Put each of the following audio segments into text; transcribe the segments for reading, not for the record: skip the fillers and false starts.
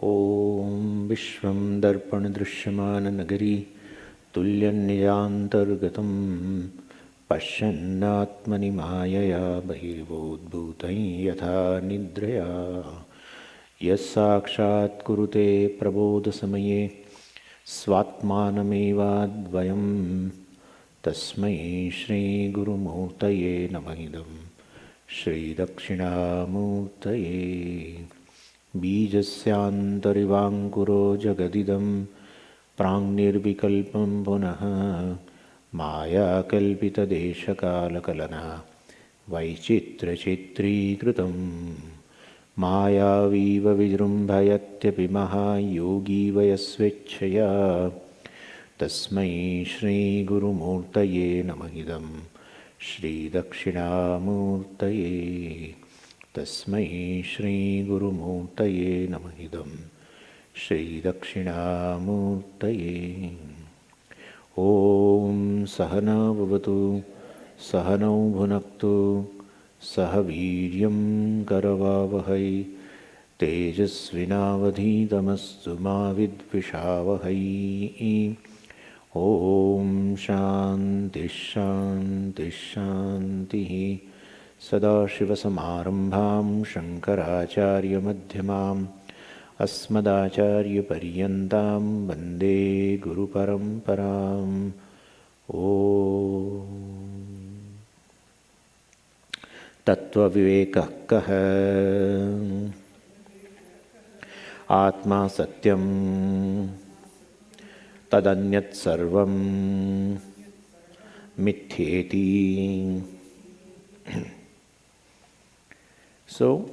Om Vishvam Darpan Drishyamana Nagari Tulyannijantargatam Pashyannatmani Mayaya Bahirvodbhutai Yatha Nidraya Yasakshat Kurute Prabodha Samaye Svatmanamevadvayam Tasmai Shri Guru Murtaye Namahidam Shri Dakshinamurtaye Bijasyantarivangkuro Jagadidam Prangnirvikalpam Punaha Maya Kalpita Deshakalakalana Vaichitra Chitri Kritam Maya Viva Vijrumbhayatyapi Maha Yogi Vayasvechaya Tasmai Shri Guru Murtaye Namahidam Shri Dakshinamurtaye Tasmai Shri Guru Murtaye Namahidam Shri Dakshinamurtaye Om Sahana Bhavatu Sahanau Bhunaktu Sahaviryam Karavavahai Tejasvinavadhitamastu ma vidvishavahai Om Shanti Shanti Shanti Sadashivasamarambham Shankaracharya Madhyamam Asmadacharya Paryantam Vande Guru Paramparam Om Tattva Vivekah Atma Satyam Tadanyat Sarvam Mithyeti. So,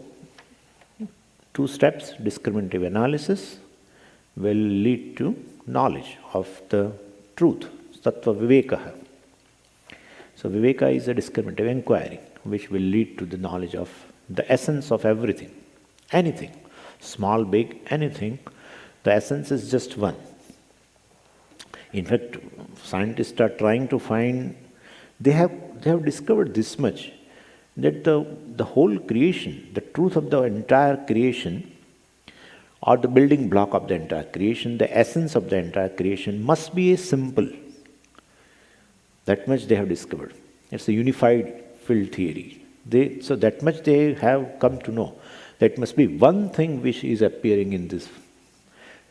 two steps, discriminative analysis, will lead to knowledge of the truth, Tattva Vivekah. So, Viveka is a discriminative inquiry which will lead to the knowledge of the essence of everything, anything, small, big, anything. The essence is just one. In fact, scientists are trying to find, they have discovered this much, that the whole creation, the truth of the entire creation, or the building block of the entire creation, the essence of the entire creation must be a symbol. That much they have discovered. It's a unified field theory. So that much they have come to know. That must be one thing which is appearing in this,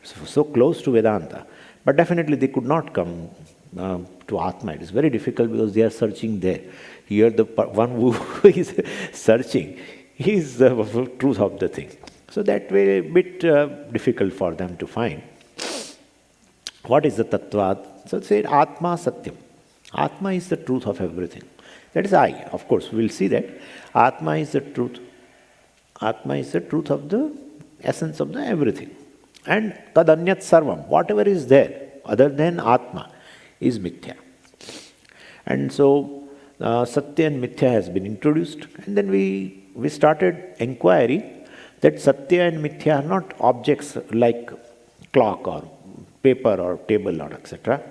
so close to Vedanta. But definitely they could not come to Atma. It is very difficult because they are searching there. Here the one who is searching is the truth of the thing. So that way a bit difficult for them to find. What is the Tattva? So say Atma Satyam. Atma is the truth of everything. That is I. Of course, we will see that. Atma is the truth. Atma is the truth of the essence of the everything. And Tadanyat Sarvam, whatever is there other than Atma is Mithya. And so Satya and Mithya has been introduced, and then we started inquiry that Satya and Mithya are not objects like clock or paper or table or etc.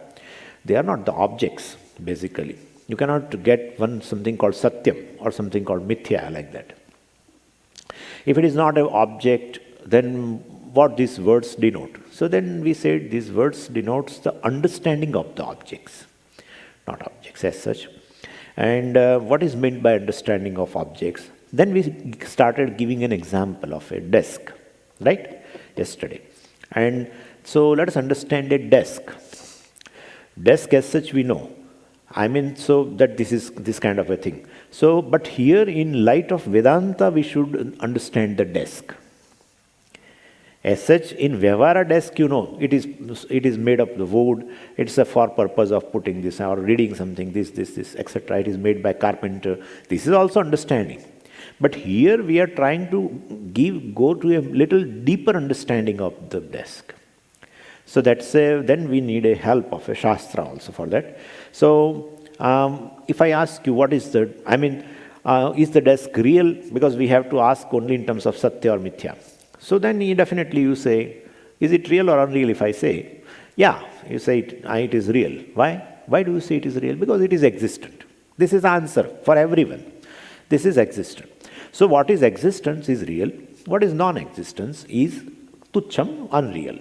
They are not the objects basically. You cannot get something called Satyam or something called Mithya like that. If it is not an object, then what these words denote? So then we said these words denotes the understanding of the objects, not objects as such. And what is meant by understanding of objects? Then we started giving an example of a desk, right? Yesterday. And so let us understand a desk. Desk as such we know. I mean, so that this is this kind of a thing. So, but here in light of Vedanta, we should understand the desk. As such, in Vyavahara desk, you know, it is made of the wood. It's for purpose of putting this or reading something, this, etc. It is made by carpenter. This is also understanding. But here we are trying to go to a little deeper understanding of the desk. So then we need a help of a Shastra also for that. So if I ask you is the desk real? Because we have to ask only in terms of Satya or Mithya. So then definitely you say, is it real or unreal? If I say, yeah, you say it is real. Why? Why do you say it is real? Because it is existent. This is the answer for everyone. This is existent. So what is existence is real. What is non-existence is tucham, unreal.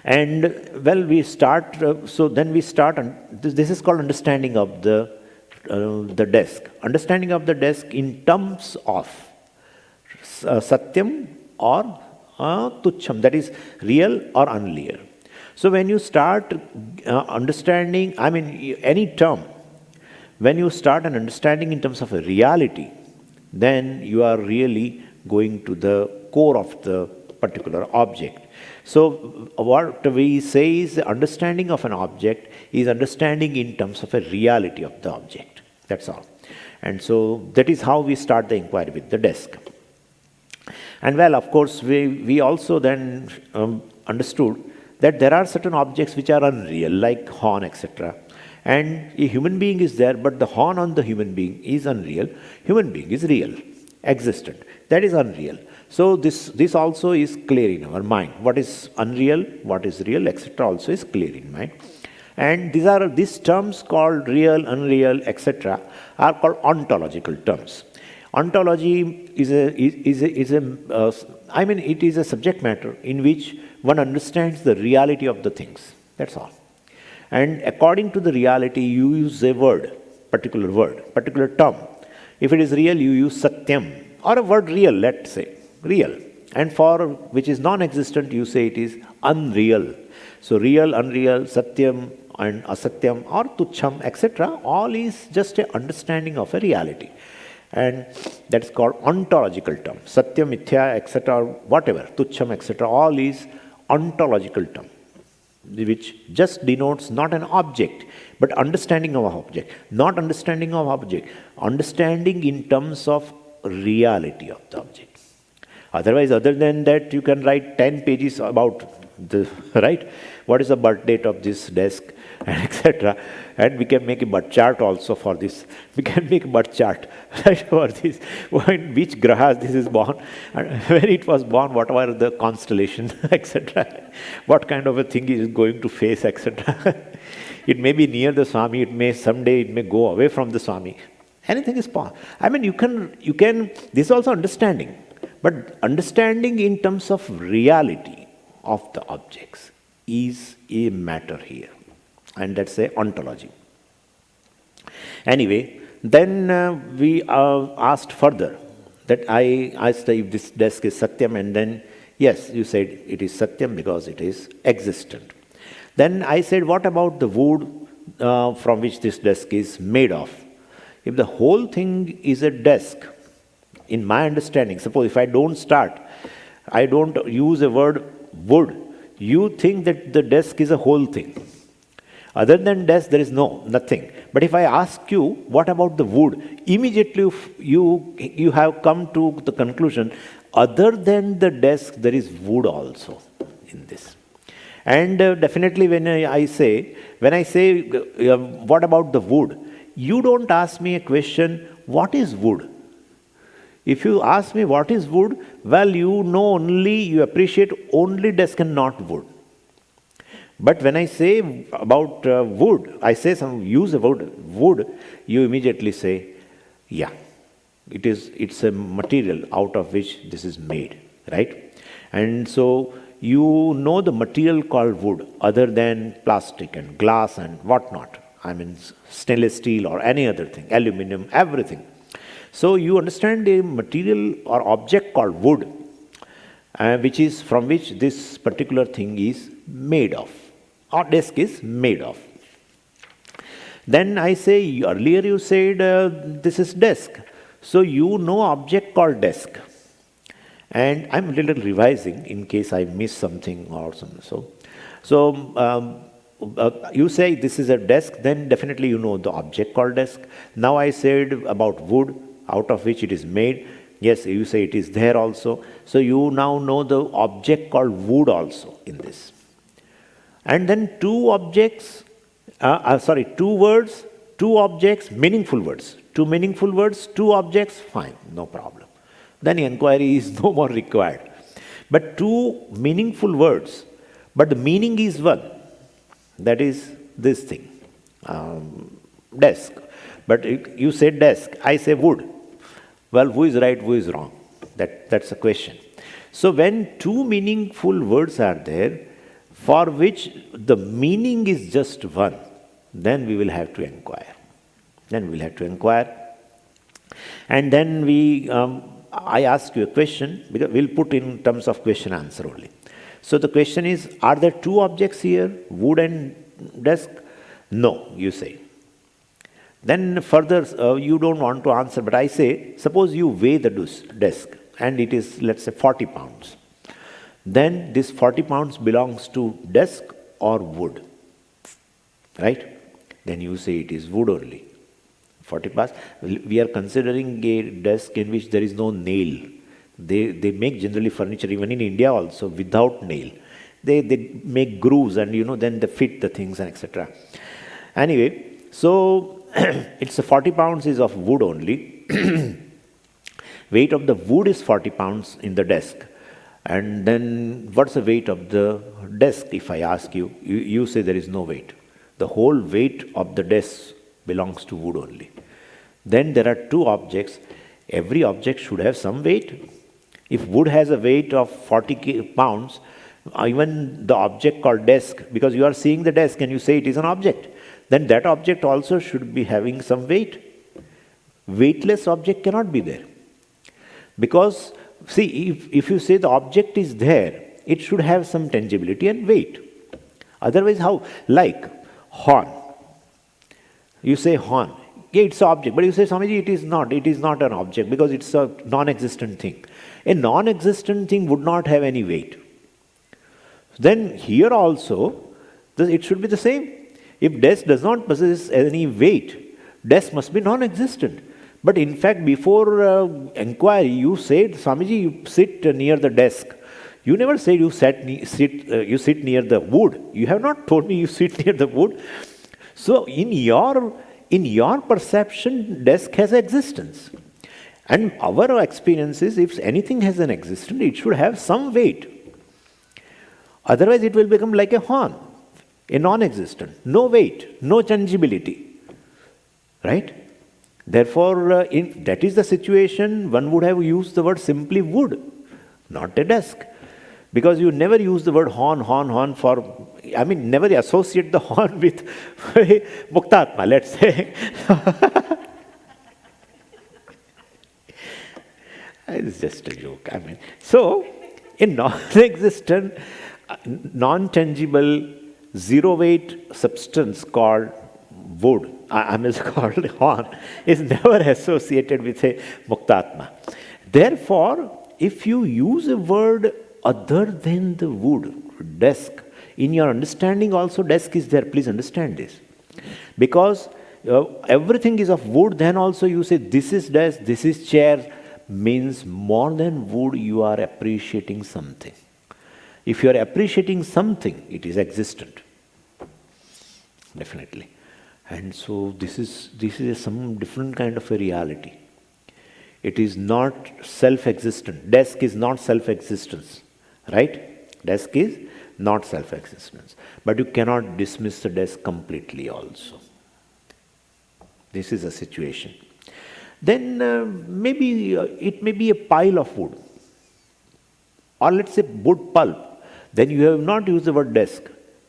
And well, we start, this is called understanding of the desk. Understanding of the desk in terms of satyam or tucham, that is real or unreal. So when you start understanding, any term, when you start an understanding in terms of a reality, then you are really going to the core of the particular object. So what we say is the understanding of an object is understanding in terms of a reality of the object. That's all. And so that is how we start the inquiry with the desk. And well, of course, we also then understood that there are certain objects which are unreal, like horn, etc. And a human being is there, but the horn on the human being is unreal. Human being is real, existent. That is unreal. So this also is clear in our mind. What is unreal, what is real, etc. also is clear in mind. And these terms called real, unreal, etc. are called ontological terms. Ontology it is a subject matter in which one understands the reality of the things. That's all. And according to the reality, you use a word, particular term. If it is real, you use satyam, or a word real, let's say, real. And for which is non-existent, you say it is unreal. So real, unreal, satyam and asatyam or tucham, etc. all is just an understanding of a reality. And that's called ontological term. Satyam, mithya, etc. or whatever, tucham, etc. all is ontological term, which just denotes not an object, but understanding of an object. Not understanding of object, understanding in terms of reality of the object. Otherwise, other than that, you can write 10 pages about the, right? What is the birth date of this desk, and etc. And we can make a birth chart also for this. We can make a birth chart, right, for this. In which grahas this is born, and when it was born, what were the constellation, etc. What kind of a thing is going to face, etc. It may be near the Swami, someday it may go away from the Swami. Anything is possible. You can, this is also understanding. But understanding in terms of reality of the objects is a matter here. And that's a ontology. Anyway, then we asked further that I asked if this desk is satyam, and then yes, you said it is satyam because it is existent. Then I said, what about the wood from which this desk is made of? If the whole thing is a desk, in my understanding, suppose if I don't use a word wood, you think that the desk is a whole thing. Other than desk, there is nothing. But if I ask you, what about the wood? Immediately you have come to the conclusion, other than the desk, there is wood also in this. And definitely when I say, what about the wood? You don't ask me a question, what is wood? If you ask me what is wood, well, you appreciate only desk and not wood. But when I say about wood, use the word wood, you immediately say, yeah, it's a material out of which this is made, right? And so you know the material called wood other than plastic and glass and whatnot. Stainless steel or any other thing, aluminum, everything. So you understand the material or object called wood, which is from which this particular thing is made of, or desk is made of. Then I say, earlier you said this is desk. So you know object called desk. And I'm a little revising in case I miss something or something. So you say this is a desk, then definitely you know the object called desk. Now I said about wood, out of which it is made. Yes, you say it is there also. So you now know the object called wood also in this. And then two words, two objects, meaningful words. Two meaningful words, two objects, fine, no problem. Then inquiry is no more required. But two meaningful words, but the meaning is one. That is this thing, desk. But you say desk, I say wood. Well, who is right, who is wrong? That's a question. So when two meaningful words are there, for which the meaning is just one, then we will have to inquire. Then we will have to inquire. And then I ask you a question, because we'll put in terms of question answer only. So the question is, are there two objects here, wood and desk? No, you say. Then further, you don't want to answer, but I say, suppose you weigh the desk and it is, let's say, 40 pounds. Then this 40 pounds belongs to desk or wood, right? Then you say it is wood only. 40 pounds. We are considering a desk in which there is no nail. They make generally furniture, even in India also, without nail. They make grooves and, then they fit the things and etc. Anyway, so it's a 40 pounds is of wood only. Weight of the wood is 40 pounds in the desk. And then what's the weight of the desk? If I ask you, you say there is no weight. The whole weight of the desk belongs to wood only. Then there are two objects. Every object should have some weight. If wood has a weight of 40 pounds, even the object called desk, because you are seeing the desk and you say it is an object, then that object also should be having some weight. Weightless object cannot be there. Because, see, if you say the object is there, it should have some tangibility and weight. Otherwise, how? Like horn. You say horn. Yeah, it's an object. But you say, Swamiji, it is not. It is not an object because it's a non-existent thing. A non-existent thing would not have any weight. Then here also, it should be the same. If desk does not possess any weight, desk must be non-existent. But in fact, before inquiry, you said, Swamiji, you sit near the desk. You never said you sit near the wood. You have not told me you sit near the wood. So in your perception, desk has existence. And our experience is, if anything has an existence, it should have some weight. Otherwise, it will become like a horn, a non-existent, no weight, no tangibility. Right? Therefore, if that is the situation, one would have used the word simply wood, not a desk. Because you never use the word horn for, never associate the horn with Muktatma, let's say. It's just a joke. So, a non-existent, non-tangible, zero-weight substance called wood, called horn, is never associated with a Muktatma. Therefore, if you use a word other than the wood, desk, in your understanding also desk is there. Please understand this. Because everything is of wood, then also you say this is desk, this is chair, means more than wood you are appreciating something. If you are appreciating something, it is existent. Definitely. And so this is some different kind of a reality. It is not self-existent. Desk is not self-existence. Right? Desk is not self-existence. But you cannot dismiss the desk completely also. This is a situation. Then maybe it may be a pile of wood. Or let's say wood pulp. Then you have not used the word desk.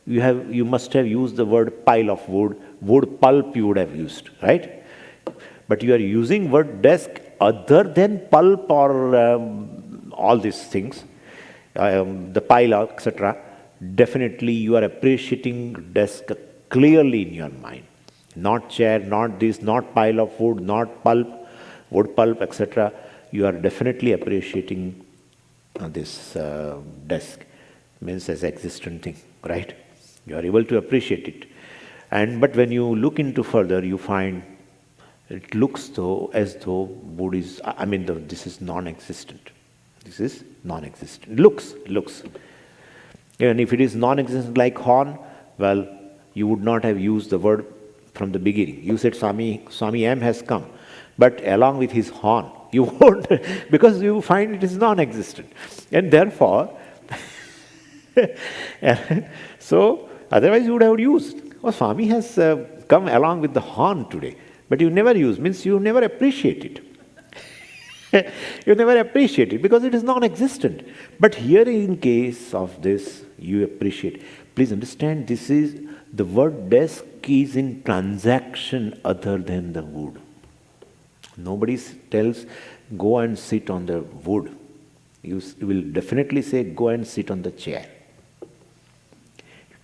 You must have used the word pile of wood. Wood pulp you would have used. Right? But you are using word desk other than pulp or all these things. The pile, etc. Definitely you are appreciating desk clearly in your mind. Not chair, not this, not pile of wood, not pulp, wood pulp, etc. You are definitely appreciating this desk. Means as existent thing, right? You are able to appreciate it. But when you look into further, you find it looks as though wood is, this is non-existent. This is non-existent. Looks. And if it is non-existent like horn, well, you would not have used the word from the beginning. You said Swami M has come. But along with his horn, you won't, because you find it is non-existent. And therefore, so otherwise you would have used. Oh, Swami has come along with the horn today. But you never use, means you never appreciate it. You never appreciate it because it is non-existent. But here in case of this, you appreciate. Please understand, this is, the word desk is in transaction other than the wood. Nobody tells, go and sit on the wood. You will definitely say, go and sit on the chair.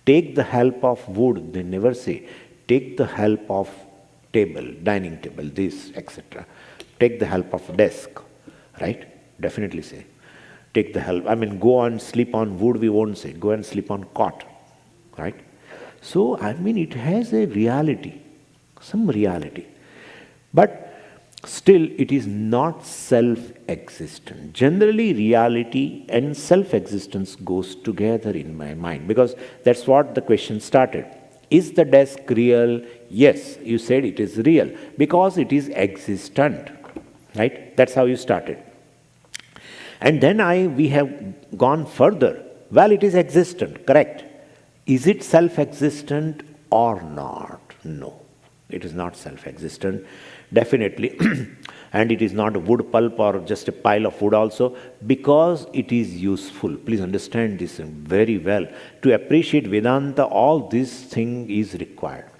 Take the help of wood, they never say. Take the help of table, dining table, this, etc. Take the help of desk, right? Definitely say. Take the help. I mean, go and sleep on wood, we won't say. Go and sleep on cot, right? So, I mean, it has a reality, some reality. But still, it is not self-existent. Generally, reality and self-existence goes together in my mind, because that's what the question started. Is the desk real? Yes, you said it is real because it is existent, right? That's how you started. And then we have gone further. Well, it is existent, correct. Is it self-existent or not? No, it is not self-existent, definitely. And it is not a wood pulp or just a pile of wood also, because it is useful. Please understand this very well. To appreciate Vedanta, all this thing is required.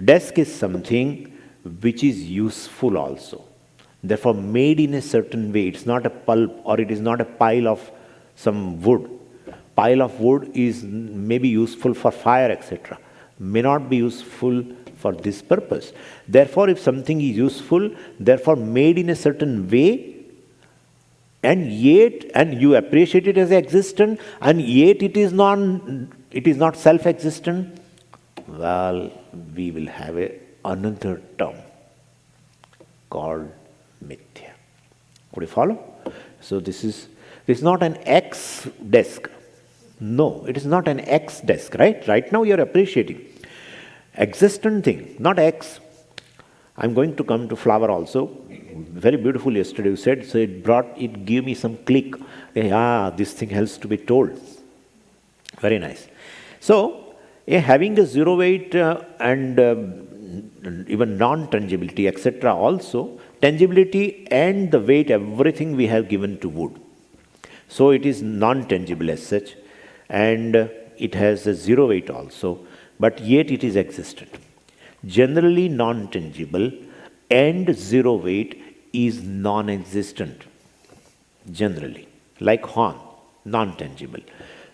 Desk is something which is useful also. Therefore, made in a certain way. It's not a pulp or it is not a pile of some wood. Pile of wood is maybe useful for fire, etc. May not be useful for this purpose. Therefore, if something is useful, therefore made in a certain way, and you appreciate it as existent, and yet it is not self-existent, well, we will have another term called mithya. Could you follow? So this is not an X desk. No, it is not an X desk, right? Right now you are appreciating. Existent thing, not X. I'm going to come to flower also. Very beautiful yesterday you said, so it gave me some click. This thing has to be told. Very nice. So, having the zero weight and even non-tangibility, etc. also, tangibility and the weight, everything we have given to wood. So it is non-tangible as such, and it has a zero weight also, but yet it is existent. Generally non-tangible and zero weight is non-existent. Generally, like horn, non-tangible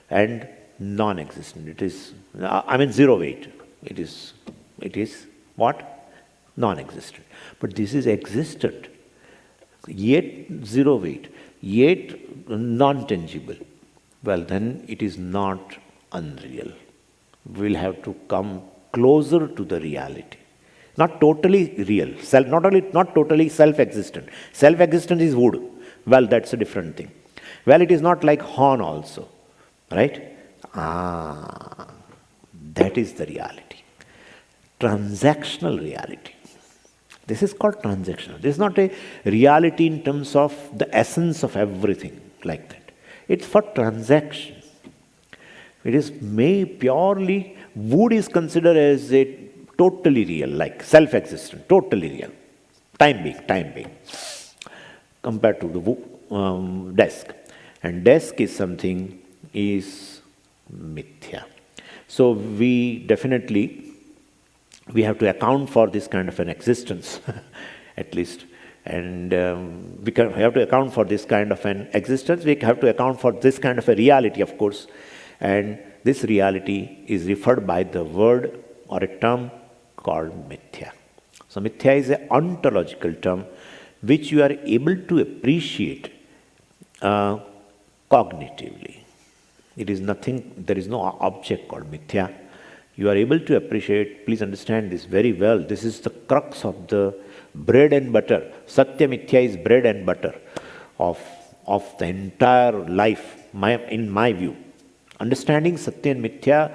and non-existent. It is, zero weight. It is what? Non-existent. But this is existent, yet zero weight, yet non-tangible. Well, then it is not unreal. We'll have to come closer to the reality. Not totally real, not totally self-existent. Self-existent is wood. Well, that's a different thing. Well, it is not like horn also, right? That is the reality. Transactional reality. This is called transactional. This is not a reality in terms of the essence of everything like that. It's for transaction. It is purely, wood is considered as a totally real, like self-existent, totally real. Time being, compared to the desk. And desk is something, is mithya. So we have to account for this kind of an existence, at least. And we have to account for this kind of an existence. We have to account for this kind of a reality, of course. And this reality is referred by the word or a term called mithya. So mithya is an ontological term which you are able to appreciate cognitively. It is nothing, there is no object called mithya. You are able to appreciate, please understand this very well. This is the crux of the bread and butter. Satya Mithya is bread and butter of the entire life, in my view. Understanding Satya and Mithya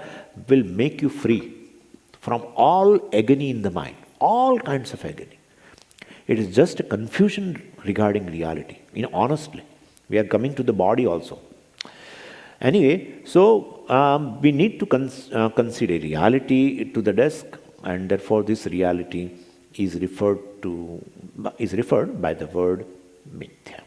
will make you free from all agony in the mind, all kinds of agony. It is just a confusion regarding reality. Honestly, we are coming to the body also. Anyway, so we need to consider reality to the desk, and therefore this reality is referred by the word mithya.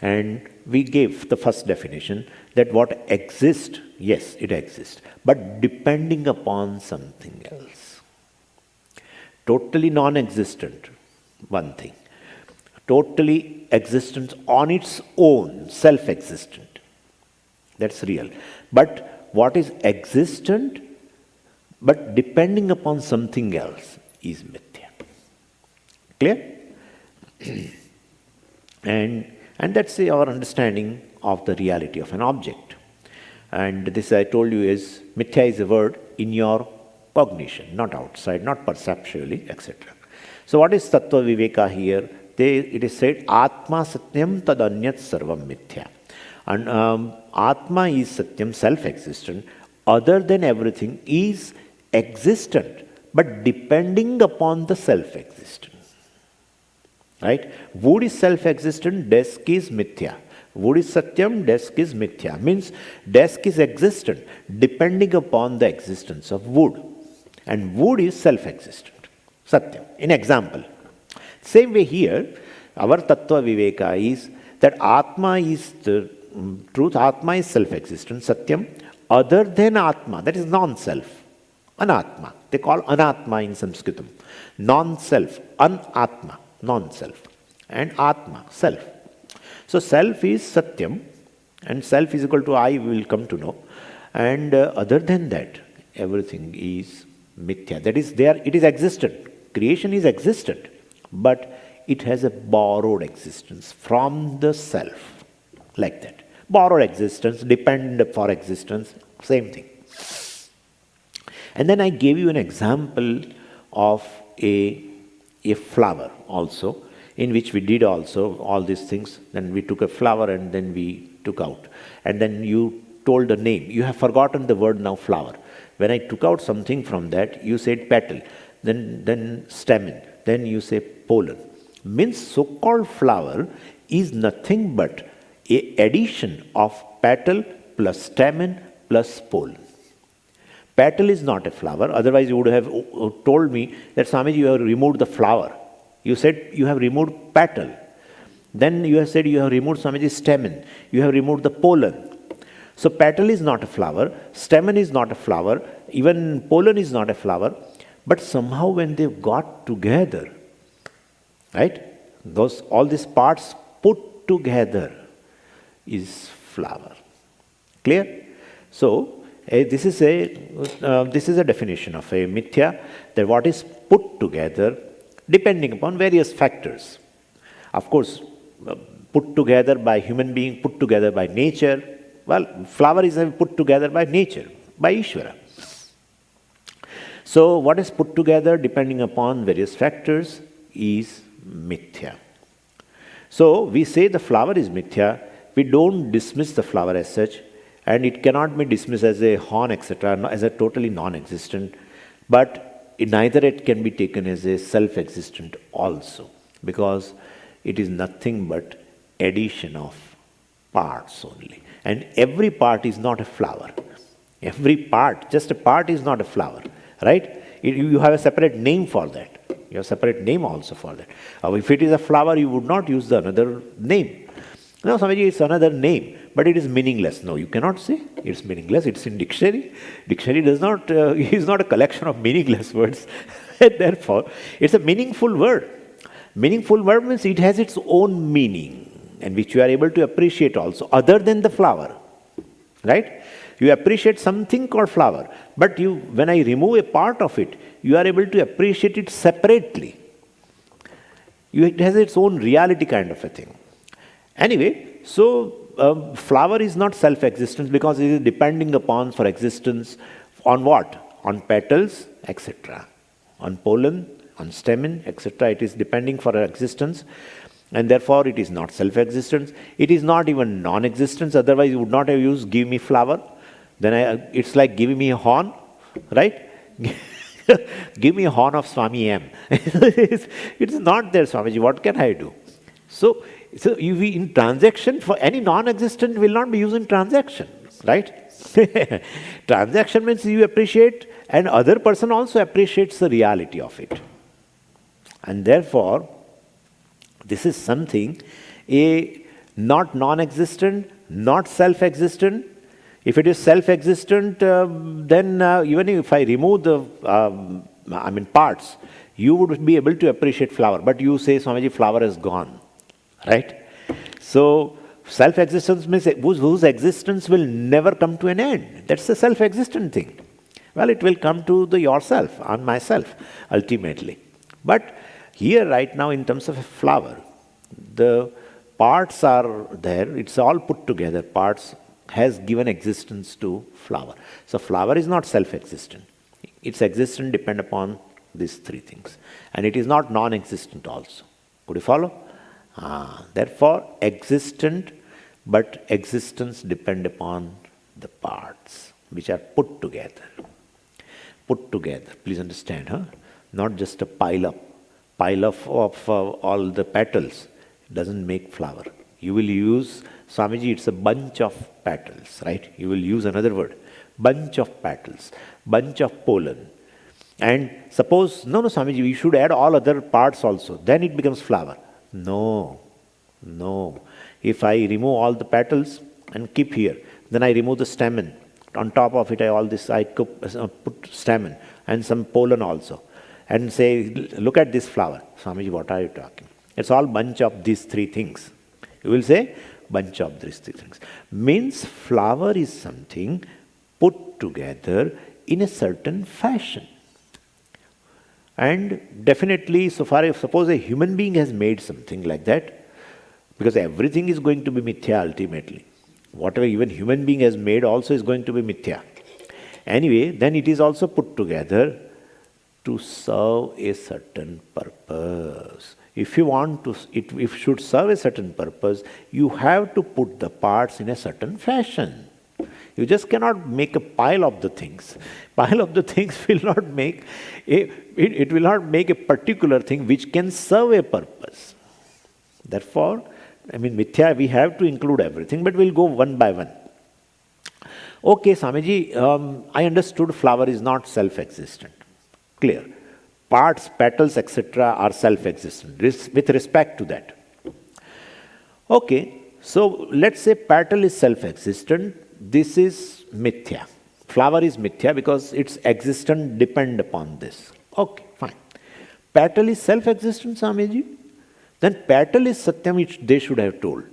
And we gave the first definition that what exists, yes, it exists, but depending upon something else. Totally non-existent, one thing. Totally existent on its own, self-existent. That's real. But what is existent, but depending upon something else, is mithya. Clear? And that's our understanding of the reality of an object. And this, I told you, is mithya is a word in your cognition, not outside, not perceptually, etc. So what is Tattva Viveka here? It is said, Atma Satyam Tadanyat Sarvam Mithya. And Atma is Satyam, self-existent. Other than everything is existent, but depending upon the self-existent. Right? Wood is self-existent, desk is mithya. Wood is Satyam, desk is mithya. Means desk is existent, depending upon the existence of wood. And wood is self-existent, Satyam. In example. Same way here, our Tattva Viveka is that Atma is the truth, Atma is self-existent, Satyam, other than Atma, that is non-self, Anatma. They call Anatma in Sanskritam. Non-self, Anatma, non-self. And Atma, self. So self is Satyam, and self is equal to I, we will come to know. And other than that, everything is mithya. That is, there it is existent. Creation is existent. But it has a borrowed existence from the self, like that. Borrowed existence, depend for existence, same thing. And then I gave you an example of a flower also, in which we did also all these things. Then we took a flower and then we took out. And then you told a name. You have forgotten the word now, flower. When I took out something from that, you said petal, then stamen. Then you say pollen. Means so-called flower is nothing but an addition of petal plus stamen plus pollen. Petal is not a flower. Otherwise you would have told me that Swamiji, you have removed the flower. You said you have removed petal. Then you have said you have removed Swamiji's stamen. You have removed the pollen. So petal is not a flower. Stamen is not a flower. Even pollen is not a flower. But somehow when they got together, right, all these parts put together is flower. Clear? So this is a definition of a mithya, that what is put together depending upon various factors. Of course, put together by human being, put together by nature. Well, flower is put together by nature, by Ishvara. So what is put together depending upon various factors is mithya. So we say the flower is mithya, we don't dismiss the flower as such, and it cannot be dismissed as a horn, etc., as a totally non-existent, but neither it can be taken as a self-existent also, because it is nothing but addition of parts only. And every part is not a flower. Every part, just a part is not a flower. Right? You have a separate name for that. You have a separate name also for that. If it is a flower, you would not use the another name. No, Swamiji, it's another name, but it is meaningless. No, you cannot say it's meaningless. It's in dictionary. Dictionary is not a collection of meaningless words. Therefore, it's a meaningful word. Meaningful word means it has its own meaning, and which you are able to appreciate also, other than the flower. Right? You appreciate something called flower, but when I remove a part of it, you are able to appreciate it separately. It has its own reality kind of a thing. Anyway, so flower is not self-existence because it is depending upon for existence on what? On petals, etc. On pollen, on stamen, etc. It is depending for existence, and therefore it is not self-existence. It is not even non-existence, otherwise you would not have used give me flower. Then it's like giving me a horn, right? Give me a horn of Swami M. It's not there, Swamiji. What can I do? So in transaction, for any non-existent will not be used in transaction, right? Transaction means you appreciate, and other person also appreciates the reality of it. And therefore, This is something, not non-existent, not self-existent. If it is self-existent, then even if I remove the parts, you would be able to appreciate flower. But you say, Swamiji, flower is gone, right? So self-existence means whose existence will never come to an end. That's a self-existent thing. Well, it will come to yourself, on myself, ultimately. But here right now, in terms of a flower, the parts are there, it's all put together, parts has given existence to flower. So flower is not self-existent. Its existence depends upon these three things. And it is not non-existent also. Could you follow? Therefore, existent, but existence depends upon the parts which are put together. Put together, please understand, huh? Not just a pile of all the petals doesn't make flower. You will use, Swamiji, it's a bunch of petals, right? You will use another word, bunch of petals, bunch of pollen. And suppose, no, Swamiji, we should add all other parts also. Then it becomes flower. No. If I remove all the petals and keep here, then I remove the stamen. On top of it, I put stamen and some pollen also. And say, look at this flower. Swamiji, what are you talking? It's all bunch of these three things. You will say, bunch of these three things. Means flower is something put together in a certain fashion. And definitely, so far as suppose a human being has made something like that, because everything is going to be mithya ultimately. Whatever even human being has made also is going to be mithya. Anyway, then it is also put together to serve a certain purpose. If you want to, if it should serve a certain purpose, you have to put the parts in a certain fashion. You just cannot make a pile of the things. Pile of the things will not make it will not make a particular thing which can serve a purpose. Therefore, mithya, we have to include everything, but we'll go one by one. Okay, Swamiji, I understood flower is not self-existent. Clear. Parts, petals, etc. are self-existent with respect to that. Okay, so let's say petal is self-existent. This is mithya. Flower is mithya because its existence depends upon this. Okay, fine. Petal is self-existent, Swamiji. Then petal is satyam, which they should have told.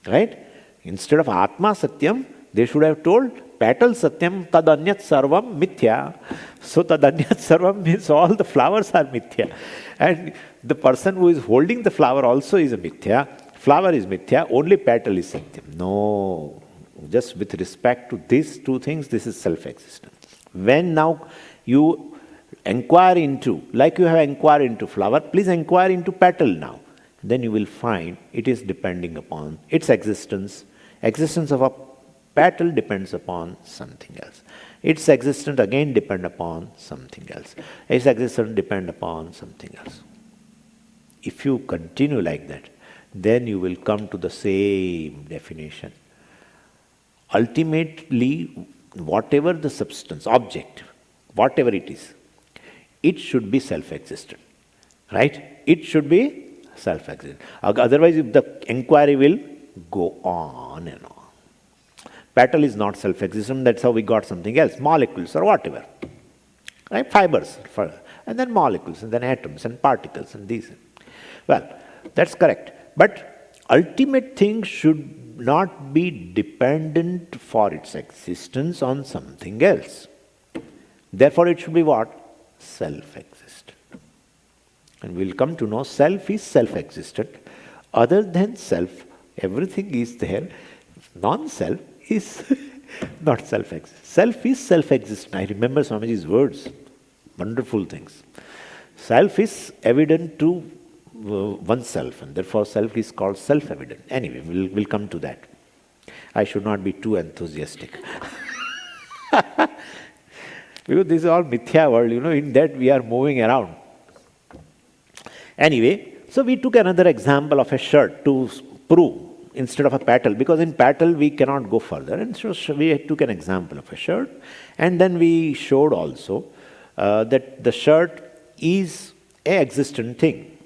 Right? Instead of Atma satyam, they should have told petal satyam tadanyat sarvam mithya. So tadanyat sarvam means all the flowers are mithya. And the person who is holding the flower also is a mithya. Flower is mithya, only petal is satyam. No. Just with respect to these two things, this is self-existent. When now you inquire into, like you have inquired into flower, please inquire into petal now. Then you will find it is depending upon its existence. Existence of a petal depends upon something else. Its existence again depends upon something else. Its existence depends upon something else. If you continue like that, then you will come to the same definition. Ultimately, whatever the substance, object, whatever it is, it should be self-existent. Right? It should be self-existent. Otherwise, if the inquiry will go on and on. Petal is not self-existent, that's how we got something else, molecules or whatever. Right? Fibers, and then molecules, and then atoms and particles and these. Well, that's correct. But ultimate thing should not be dependent for its existence on something else. Therefore, it should be what? Self-existent. And we'll come to know self is self-existent. Other than self, everything is there. Non-self is not self-existent. Self is self-existent. I remember Swamiji's words. Wonderful things. Self is evident to oneself, and therefore self is called self-evident. Anyway, we'll come to that. I should not be too enthusiastic. Because this is all mithya world, in that we are moving around. Anyway, so we took another example of a shirt to prove instead of a petal, because in petal we cannot go further. And so we took an example of a shirt, and then we showed also that the shirt is an existent thing.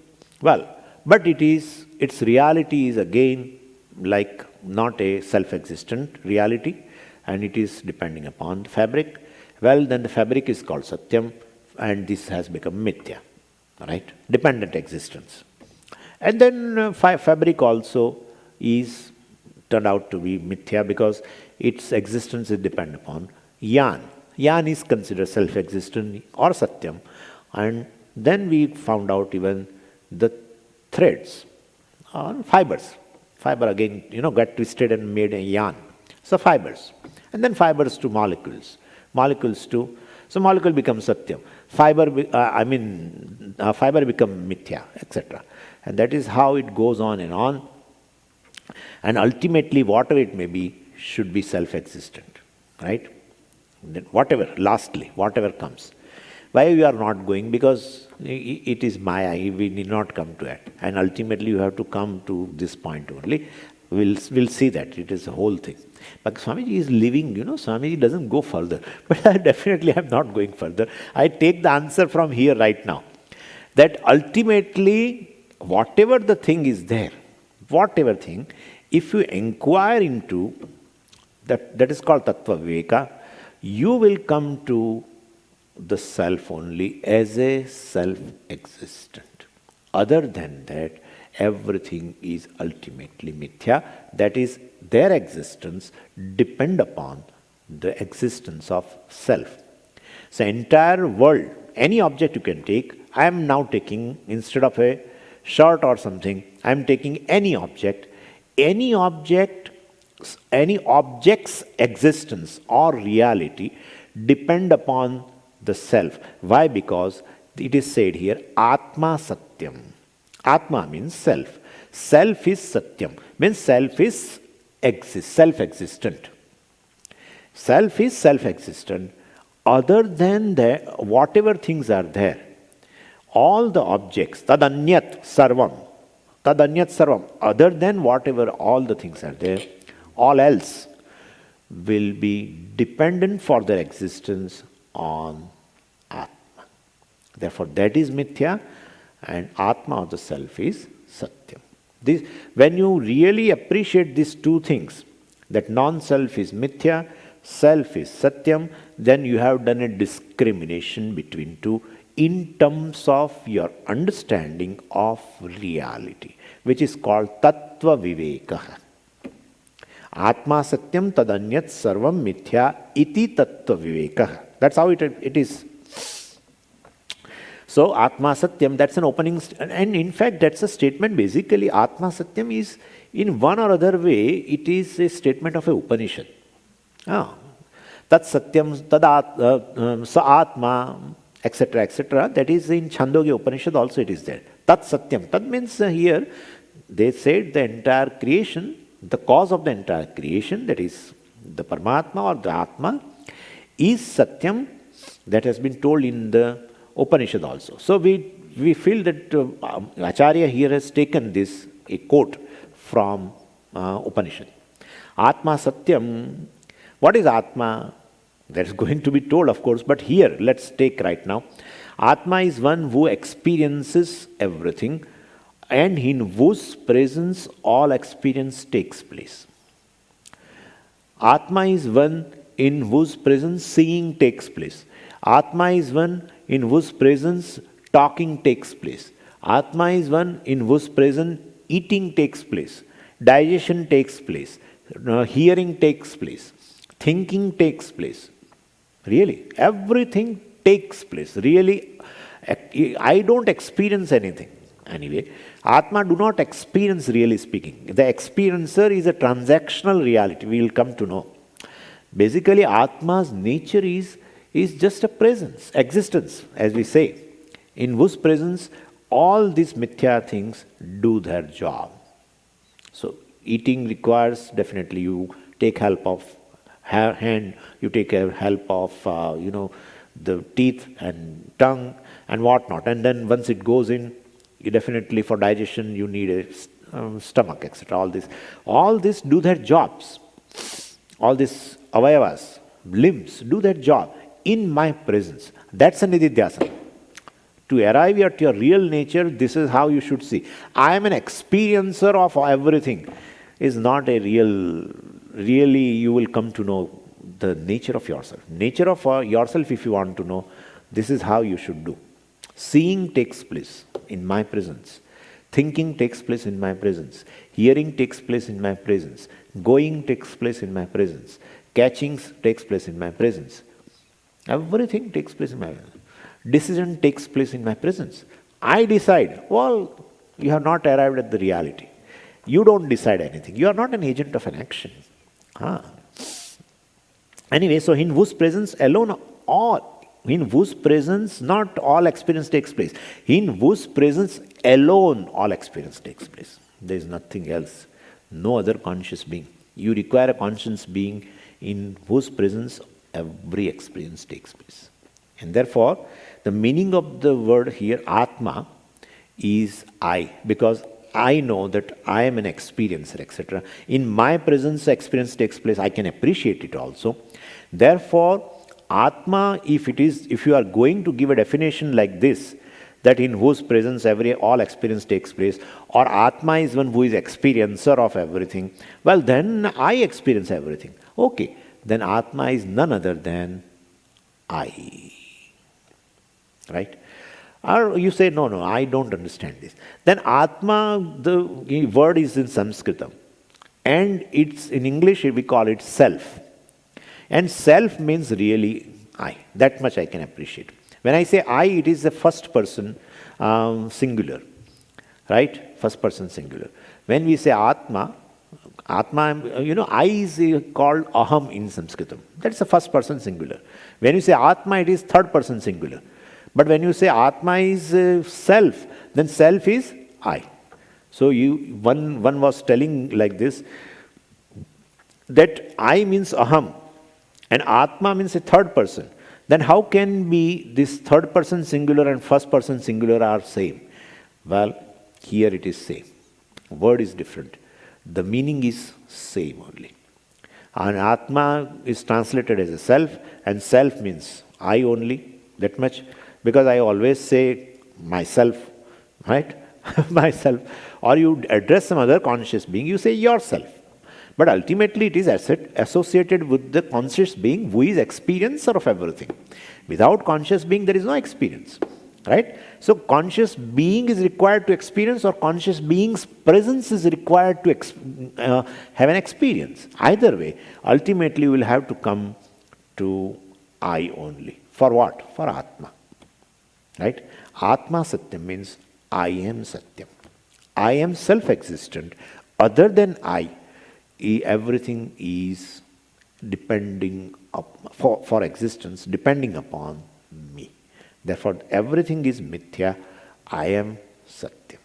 Well, but it is its reality is again like not a self-existent reality, and it is depending upon the fabric. Well, then the fabric is called Satyam, and this has become Mithya, right? Dependent existence. And then fabric also is turned out to be Mithya because its existence is dependent upon Yan. Yan is considered self-existent or Satyam. And then we found out even the threads or fibers. Fiber again, got twisted and made a yarn. So fibers. And then fibers to molecules. Molecules to, so molecule becomes Satyam. Fiber become Mithya, etc. And that is how it goes on and on. And ultimately, whatever it may be, should be self-existent, right? Then whatever comes. Why we are not going? Because it is Maya, we need not come to it. And ultimately, you have to come to this point only. We'll see that, it is the whole thing. But Swamiji is living, Swamiji doesn't go further. But I definitely am not going further. I take the answer from here right now. That ultimately, whatever the thing is there, whatever thing, if you inquire into, that is called Tattva Viveka, you will come to the self only as a self-existent. Other than that, everything is ultimately Mithya. That is, their existence depend upon the existence of self. So entire world, any object you can take, I am now taking, instead of a shirt or something, I am taking any object. Any object's existence or reality depend upon the self. Why? Because it is said here, Atma Satyam. Atma means self. Self is Satyam. Means self is self-existent. Self is self-existent. Other than whatever things are there, all the objects, tadanyat sarvam, other than whatever all the things are there, all else will be dependent for their existence on Atma. Therefore, that is Mithya, and Atma of the self is Satyam. When you really appreciate these two things, that non-self is Mithya, self is Satyam, then you have done a discrimination between two in terms of your understanding of reality, which is called Tattva Viveka. Atma Satyam tadanyat sarvam mithya iti Tattva Viveka. That's how it is. So Atma Satyam, that's an opening, and in fact that's a statement. Basically Atma Satyam is, in one or other way, it is a statement of a Upanishad. Tat Satyam, Sa Atma, etc., etc. That is in Chandogya Upanishad also it is there. Tat Satyam. Tat means here they said the entire creation, the cause of the entire creation, that is the Paramatma or the Atma, is Satyam. That has been told in the Upanishad also. So we feel that Acharya here has taken this, a quote from Upanishad. Atma Satyam. What is Atma? That is going to be told, of course, but here let's take right now. Atma is one who experiences everything and in whose presence all experience takes place. Atma is one in whose presence seeing takes place. Atma is one in whose presence talking takes place. Atma is one in whose presence eating takes place, digestion takes place, hearing takes place, thinking takes place. Really, everything takes place. Really, I don't experience anything. Anyway, Atma do not experience, really speaking. The experiencer is a transactional reality. We will come to know. Basically, Atma's nature is just a presence, existence, as we say, in whose presence all these mithya things do their job. So, eating requires, definitely you take help of hand, you take help of, the teeth and tongue and whatnot. And then once it goes in, you definitely for digestion you need a stomach, etc. All this do their jobs. All these avayavas, limbs do their job in my presence. That's a nididhyasana. to arrive at your real nature, this is how you should see. I am an experiencer of everything is not a really you will come to know the nature of yourself. Nature of yourself, if you want to know, this is how you should do. Seeing takes place in my presence. Thinking takes place in my presence. Hearing takes place in my presence. Going takes place in my presence. Catching takes place in my presence. Everything takes place in my presence. Decision takes place in my presence. I decide. Well, you have not arrived at the reality. You don't decide anything. You are not an agent of an action. Anyway, so in whose presence alone in whose presence not all experience takes place. In whose presence alone all experience takes place. There is nothing else. No other conscious being. You require a conscious being in whose presence every experience takes place. And therefore, the meaning of the word here, Atma, is I. Because I know that I am an experiencer, etc. In my presence, experience takes place. I can appreciate it also. Therefore, Atma, if you are going to give a definition like this, that in whose presence all experience takes place, or Atma is one who is experiencer of everything, well then I experience everything. Okay, then Atma is none other than I. Right? Or you say, no, I don't understand this. Then Atma, the word is in Sanskritam. And it's in English, we call it self. And self means really I. That much I can appreciate. When I say I, it is the first person singular. Right? First person singular. When we say Atma, I is called Aham in Sanskritam. That's the first person singular. When you say Atma, it is third person singular. But when you say Atma is self, then self is I. So one was telling like this, that I means Aham, and Atma means a third person. Then how can be this third person singular and first person singular are same? Well, here it is same. Word is different. The meaning is same only. And Atma is translated as a self, and self means I only, that much. Because I always say myself, right? Myself. Or you address some other conscious being, you say yourself. But ultimately it is associated with the conscious being who is experiencer of everything. Without conscious being, there is no experience. Right? So conscious being is required to experience, or conscious being's presence is required to have an experience. Either way, ultimately you will have to come to I only. For what? For Atma. Right? Atma Satyam means I am Satyam. I am self-existent. Other than I, everything is depending for existence, depending upon me. Therefore, everything is mithya. I am Satyam.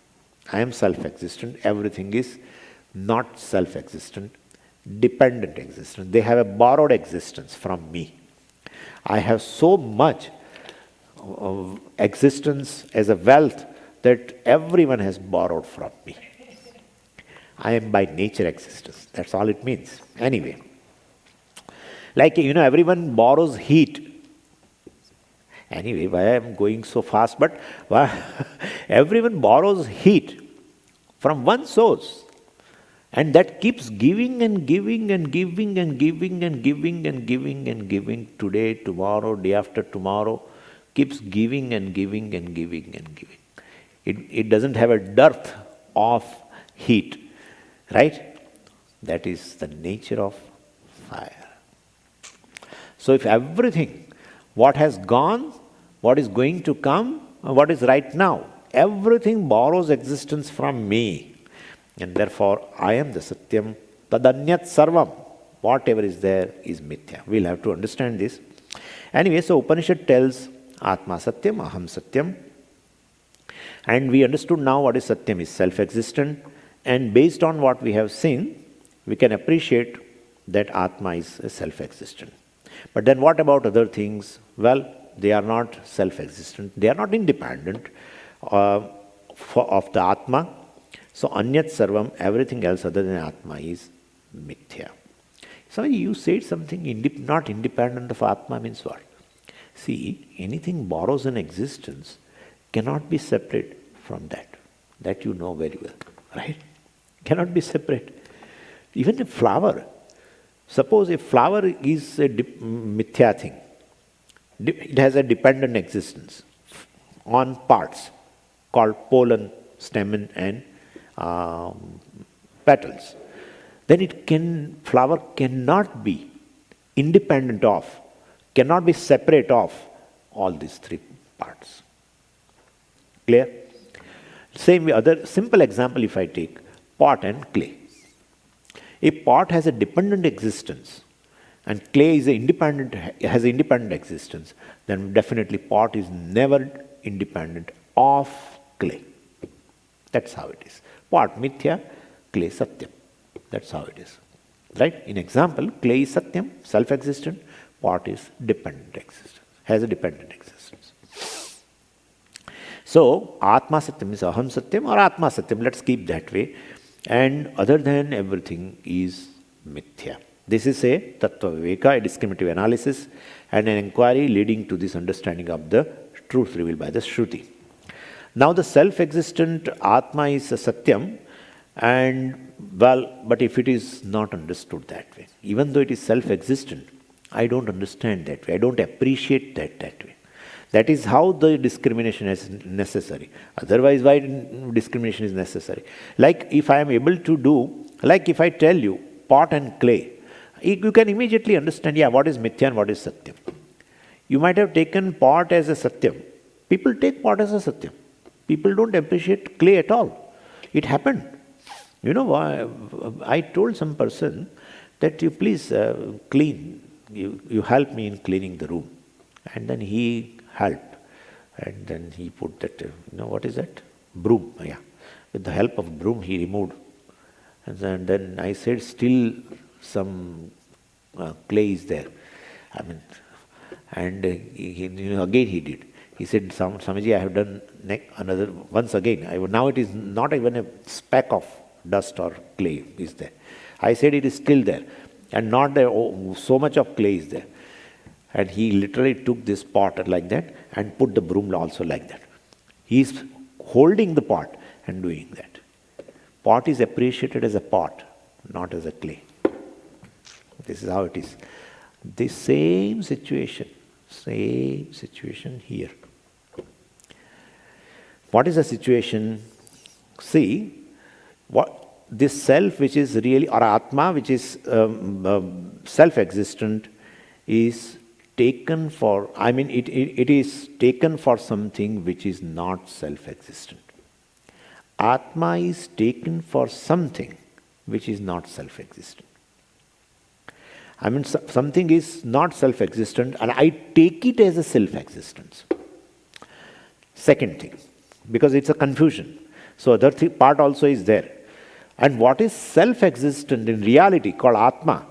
I am self-existent. Everything is not self-existent, dependent existence. They have a borrowed existence from me. I have so much of existence as a wealth that everyone has borrowed from me. I am by nature existence. That's all it means. Anyway, like everyone borrows heat. Anyway, why I am going so fast? But everyone borrows heat from one source, and that keeps giving and giving and giving and giving and giving and giving and giving. Today, tomorrow, day after tomorrow. Keeps giving and giving and giving and giving. It doesn't have a dearth of heat, right? That is the nature of fire. So if everything, what has gone, what is going to come, what is right now, everything borrows existence from me. And therefore, I am the Satyam, tadanyat sarvam. Whatever is there is mithya. We'll have to understand this. Anyway, so Upanishad tells Atma Satyam, Aham Satyam. And we understood now what is Satyam is self-existent. And based on what we have seen, we can appreciate that Atma is self-existent. But then what about other things? Well, they are not self-existent. They are not independent of the Atma. So Anyat Sarvam, everything else other than Atma is Mithya. So you said something not independent of Atma means what? See, anything borrows an existence cannot be separate from that. That you know very well, right? Cannot be separate. Even a flower. Suppose a flower is a mithya thing. It has a dependent existence on parts called pollen, stamen and petals. Then flower cannot be independent of, cannot be separate of all these three parts. Clear? Same way, other simple example if I take pot and clay. A pot has a dependent existence and clay has an independent existence, then definitely pot is never independent of clay. That's how it is. Pot mithya, clay satyam. That's how it is. Right? In example, clay is satyam, self-existent, pot is dependent existence, has a dependent existence. So, Atma Satyam is Aham Satyam or Atma Satyam, let's keep that way. And other than everything is Mithya. This is a Tattva Viveka, a discriminative analysis and an inquiry leading to this understanding of the truth revealed by the Shruti. Now the self-existent Atma is a Satyam, and but if it is not understood that way, even though it is self-existent, I don't understand that way, I don't appreciate that way. That is how the discrimination is necessary. Otherwise, why discrimination is necessary? Like if I am able to do, like if I tell you pot and clay, you can immediately understand, what is mithya and what is satyam. You might have taken pot as a satyam. People take pot as a satyam. People don't appreciate clay at all. It happened. I told some person that you please clean, you help me in cleaning the room. And then he helped. And then he put that, what is that? Broom, With the help of broom, he removed. And then I said, still some clay is there. And again he did. He said, Swamiji, I have done another, once again. Now it is not even a speck of dust or clay is there. I said it is still there. And not there, so much of clay is there. And he literally took this pot like that and put the broom also like that. He is holding the pot and doing that. Pot is appreciated as a pot, not as a clay. This is how it is. The same situation here. What is the situation? See, this self which is really, or Atma which is self-existent is taken for, it is taken for something which is not self-existent. Atma is taken for something which is not self-existent. Something is not self-existent and I take it as a self-existence. Second thing, because it's a confusion. So other part also is there. And what is self-existent in reality called Atma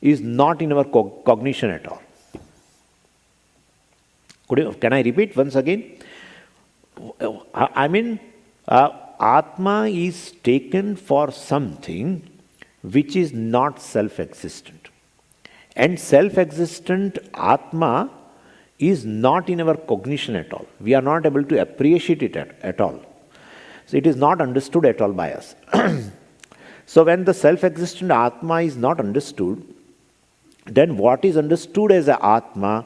is not in our cognition at all. Can I repeat once again? Atma is taken for something which is not self-existent. And self-existent Atma is not in our cognition at all. We are not able to appreciate it at all. So it is not understood at all by us. So when the self-existent Atma is not understood, then what is understood as a Atma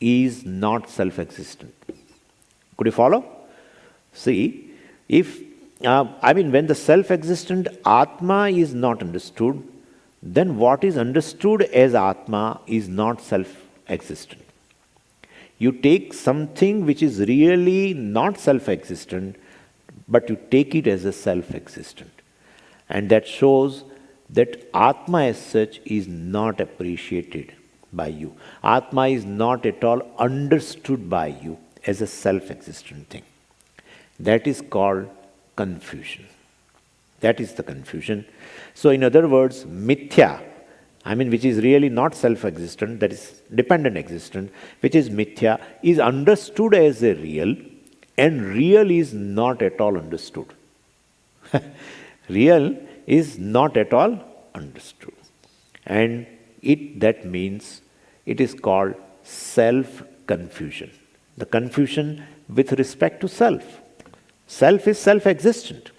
is not self-existent. Could you follow? See, when the self-existent Atma is not understood, then what is understood as Atma is not self-existent. You take something which is really not self-existent, but you take it as a self-existent. And that shows that Atma as such is not appreciated by you. Atma is not at all understood by you as a self-existent thing. That is called confusion. That is the confusion. So in other words, mithya, which is really not self-existent, that is dependent existent, which is mithya, is understood as a real, and real is not at all understood. Real is not at all understood. And that means it is called self-confusion. The confusion with respect to self. Self is self-existent.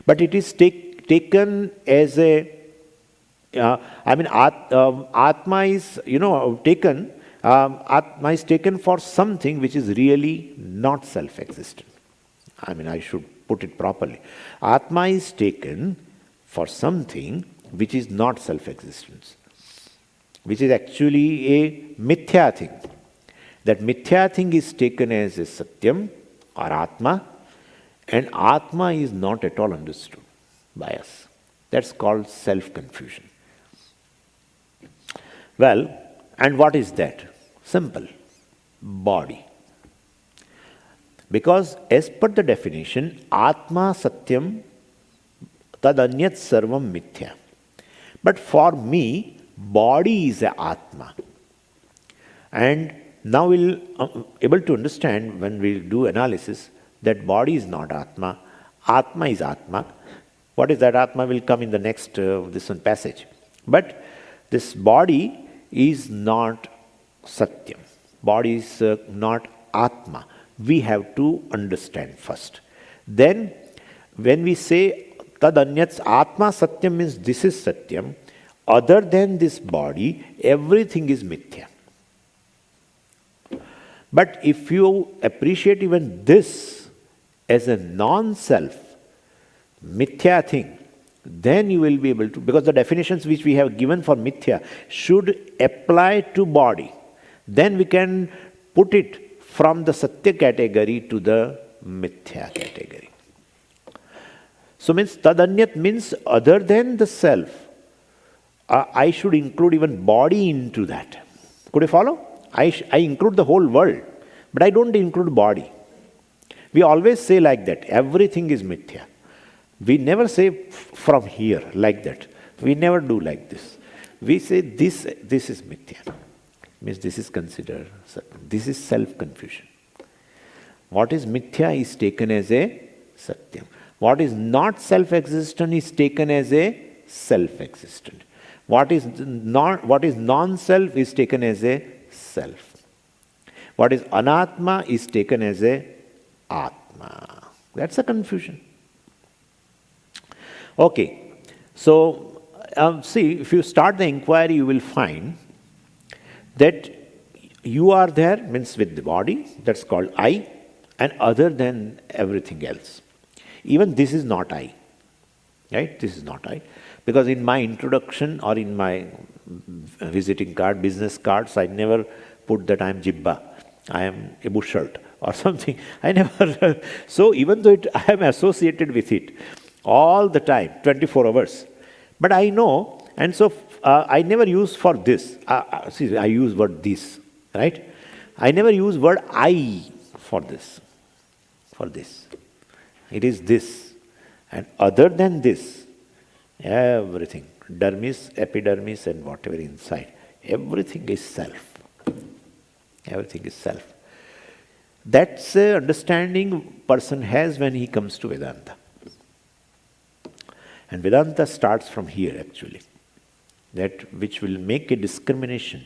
But it is taken as a, Atma is, taken, Atma is taken for something which is really not self-existent. I should put it properly. Atma is taken for something which is not self-existence, which is actually a mithya thing. That mithya thing is taken as a satyam or Atma, and Atma is not at all understood by us. That's called self-confusion. Well, and what is that? Simple. Body. Because as per the definition, Atma Satyam Tad Anyat Sarvam Mithya. But for me, body is a Atma. And now we'll able to understand when we do analysis that body is not Atma. Atma is Atma. What is that Atma will come in the next this one passage. But this body is not Satyam. Body is not Atma. We have to understand first. Then, when we say Tad Anyat Atma Satyam means this is Satyam, other than this body, everything is Mithya. But if you appreciate even this as a non-self, Mithya thing, then you will be able to, because the definitions which we have given for Mithya should apply to body. Then we can put it from the Satya category to the Mithya category. So means Tadanyat means other than the self. I should include even body into that. Could you follow? I include the whole world, but I don't include body. We always say like that, everything is Mithya. We never say from here like that. We never do like this. We say this is Mithya. Means this is considered, this is self-confusion. What is Mithya is taken as a Satyam. What is not self-existent is taken as a self-existent. What is non-self is taken as a self. What is Anatma is taken as a Atma. That's a confusion. Okay, so see, if you start the inquiry, you will find that you are there, means with the body, that's called I, and other than everything else. Even this is not I, right? This is not I. Because in my introduction or in my visiting card, business cards, I never put that I am Jibba, I am a bush shirt or something. I never, so even though I am associated with it all the time, 24 hours, but I know, and so I never use for this. See, I use word this, right? I never use word I for this. For this. It is this. And other than this, everything, dermis, epidermis and whatever inside, everything is self. Everything is self. That's the understanding person has when he comes to Vedanta. And Vedanta starts from here actually. That which will make a discrimination,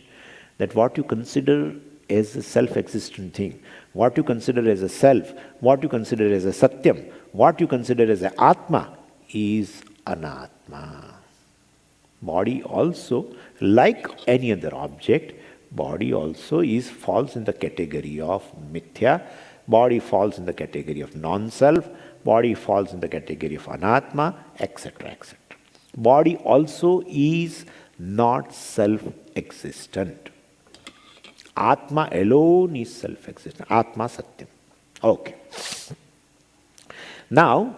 that what you consider as a self-existent thing, what you consider as a self, what you consider as a satyam, what you consider as a atma is anatma. Body also, like any other object, body also falls in the category of mithya, body falls in the category of non-self, body falls in the category of anatma, etc., etc. Body also is not self-existent. Atma alone is self-existent. Atma Satyam. Okay. Now,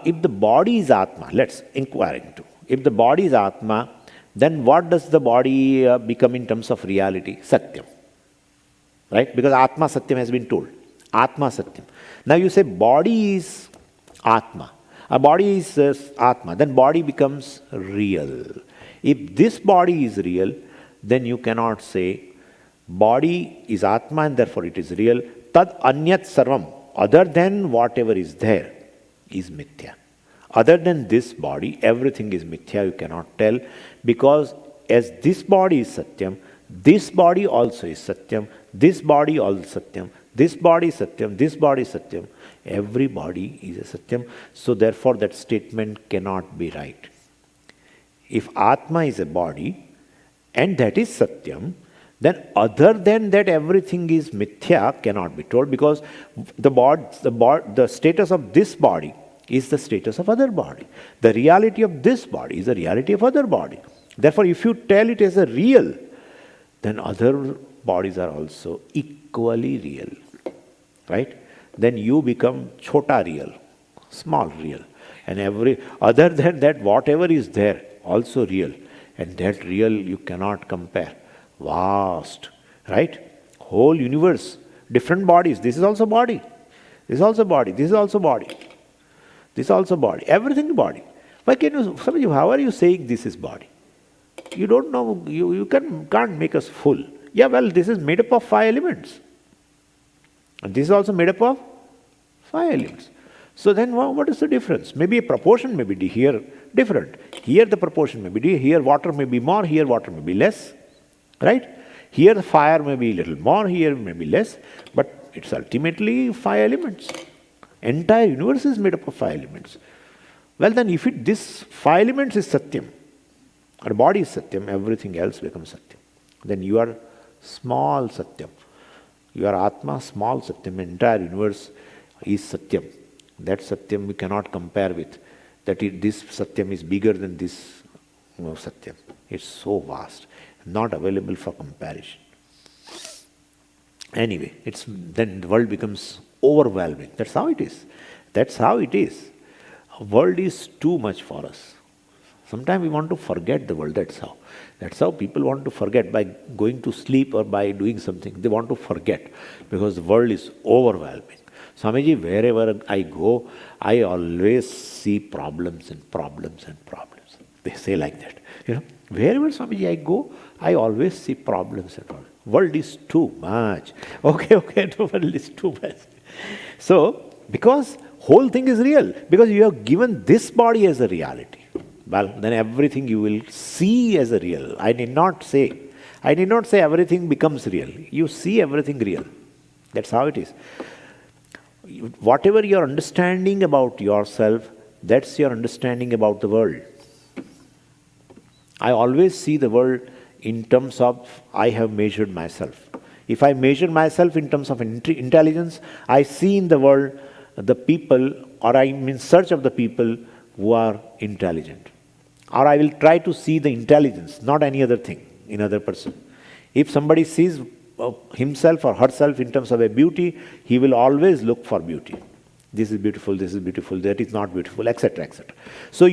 if the body is Atma, let's inquire into. If the body is Atma, then what does the body become in terms of reality? Satyam. Right? Because Atma Satyam has been told. Atma Satyam. Now you say body is Atma. A body is Atma. Then body becomes real. If this body is real, then you cannot say body is Atma and therefore it is real. Tad Anyat Sarvam. Other than whatever is there is Mithya. Other than this body, everything is Mithya. You cannot tell. Because as this body is Satyam, this body also is Satyam, this body also Satyam, This body is Satyam, this body is Satyam. Every body is a Satyam. So therefore that statement cannot be right. If Atma is a body and that is Satyam, then other than that everything is Mithya cannot be told, because the status of this body is the status of other body. The reality of this body is the reality of other body. Therefore, if you tell it as a real, then other bodies are also equally real. Right? Then you become chota real, small real. And other than that, whatever is there, also real. And that real you cannot compare. Vast. Right? Whole universe. Different bodies. This is also body. This is also body. This is also body. This is also body. Everything body. Why can you, how are you saying this is body? You don't know, you can't make us full. Yeah, well, this is made up of 5 elements. And this is also made up of 5 elements. So then what is the difference? Maybe a proportion may be here different. Here the proportion may be, here water may be more, here water may be less. Right? Here the fire may be a little more, here may be less. But it's ultimately 5 elements. Entire universe is made up of 5 elements. Well then, if this 5 elements is Satyam, our body is Satyam, everything else becomes Satyam. Then you are small Satyam. You are Atma, small Satyam. Entire universe is Satyam. That Satyam we cannot compare with. This Satyam is bigger than this Satyam. It's so vast, not available for comparison. Anyway, then the world becomes overwhelming. That's how it is. That's how it is. The world is too much for us. Sometimes we want to forget the world. That's how. That's how people want to forget, by going to sleep or by doing something. They want to forget because the world is overwhelming. Swamiji, wherever I go, I always see problems and problems and problems. They say like that. Wherever Swamiji I go, I always see problems and problems. World is too much. Okay, the world is too much. So, because whole thing is real, because you have given this body as a reality, well, then everything you will see as a real. I need not say everything becomes real. You see everything real. That's how it is. Whatever your understanding about yourself, that's your understanding about the world. I always see the world in terms of I have measured myself. If I measure myself in terms of intelligence, I see in the world the people, or I'm in search of the people who are intelligent. Or I will try to see the intelligence, not any other thing in other person. If somebody sees himself or herself in terms of a beauty, he will always look for beauty. This is beautiful, that is not beautiful, etc., etc. So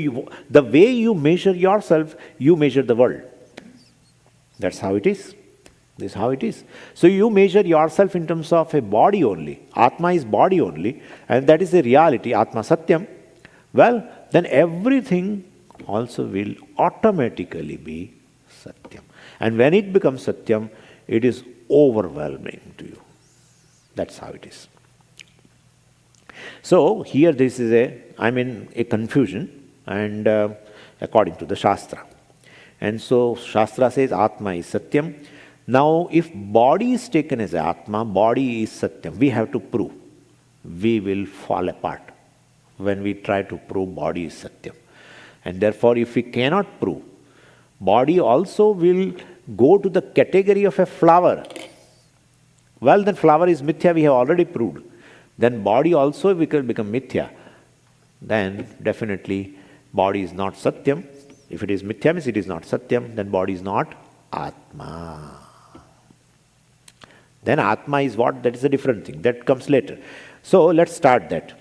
the way you measure yourself, you measure the world. That's how it is. This is how it is. So you measure yourself in terms of a body only. Atma is body only, and that is the reality, Atma Satyam. Well, then everything also will automatically be Satyam. And when it becomes Satyam, it is overwhelming to you. That's how it is. So here I'm in a confusion, and according to the Shastra. And so Shastra says Atma is Satyam. Now if body is taken as Atma, body is Satyam, we have to prove. We will fall apart when we try to prove body is Satyam. And therefore if we cannot prove, body also will go to the category of a flower. Well, then flower is Mithya, we have already proved. Then body also will become Mithya. Then definitely body is not Satyam. If it is Mithya, means it is not Satyam, then body is not Atma. Then Atma is what? That is a different thing. That comes later. So let's start that.